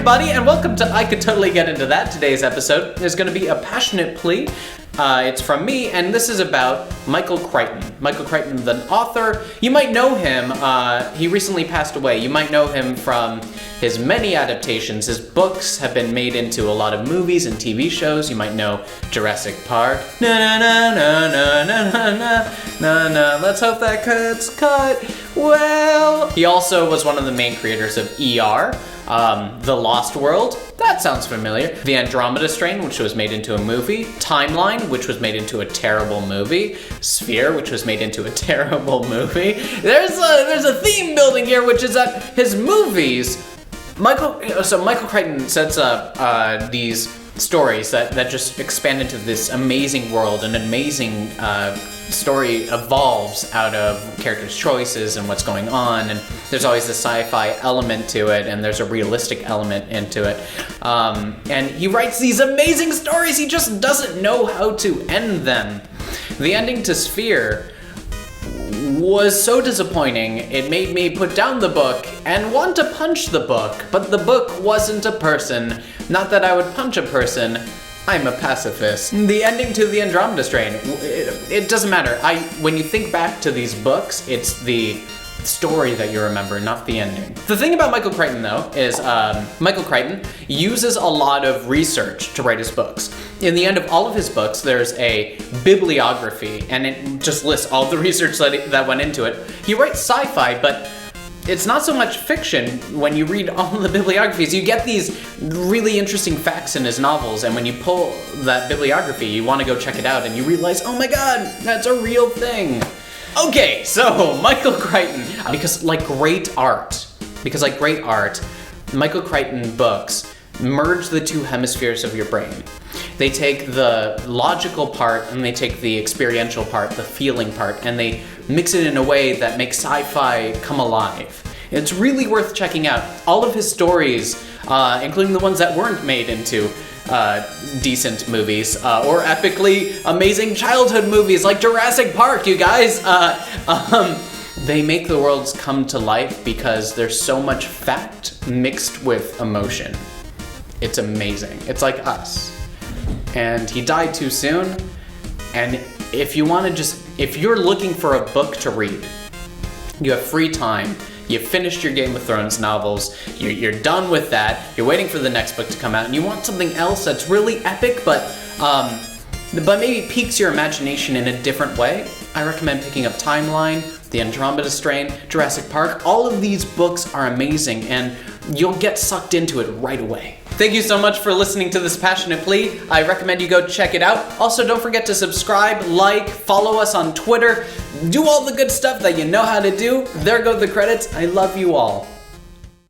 everybody, and welcome to I Could Totally Get Into That. Today's episode is going to be a passionate plea. It's from me, and this is about Michael Crichton. Michael Crichton, the author. You might know him. He recently passed away. You might know him from his many adaptations. His books have been made into a lot of movies and TV shows. You might know Jurassic Park. Na na na na na na na na na. Let's hope that gets cut. Well, he also was one of the main creators of ER. The Lost World, that sounds familiar. The Andromeda Strain, which was made into a movie. Timeline, which was made into a terrible movie. Sphere, which was made into a terrible movie. There's a theme building here, which is that his movies, Michael Crichton sets up these stories that just expand into this amazing world. An amazing story evolves out of characters' choices and what's going on, and there's always a sci-fi element to it, and there's a realistic element into it. And he writes these amazing stories, he just doesn't know how to end them. The ending to Sphere was so disappointing, it made me put down the book and want to punch the book, but the book wasn't a person. Not that I would punch a person, I'm a pacifist. The ending to the Andromeda Strain, it doesn't matter. When you think back to these books, it's the story that you remember, not the ending. The thing about Michael Crichton, though, is Michael Crichton uses a lot of research to write his books. In the end of all of his books, there's a bibliography, and it just lists all the research that went into it. He writes sci-fi, but it's not so much fiction. When you read all the bibliographies, you get these really interesting facts in his novels, and when you pull that bibliography, you want to go check it out, and you realize, oh my god, that's a real thing. Okay, so Michael Crichton, because like great art, Michael Crichton books merge the two hemispheres of your brain. They take the logical part and they take the experiential part, the feeling part, and they mix it in a way that makes sci-fi come alive. It's really worth checking out. All of his stories, including the ones that weren't made into decent movies, or epically amazing childhood movies like Jurassic Park, you guys, they make the worlds come to life because there's so much fact mixed with emotion. It's amazing. It's like us. And he died too soon, and if you're looking for a book to read, you have free time, you've finished your Game of Thrones novels, you're done with that, you're waiting for the next book to come out, and you want something else that's really epic, but maybe piques your imagination in a different way, I recommend picking up Timeline, The Andromeda Strain, Jurassic Park. All of these books are amazing, and you'll get sucked into it right away. Thank you so much for listening to this passionate plea. I recommend you go check it out. Also, don't forget to subscribe, like, follow us on Twitter, do all the good stuff that you know how to do. There go the credits. I love you all.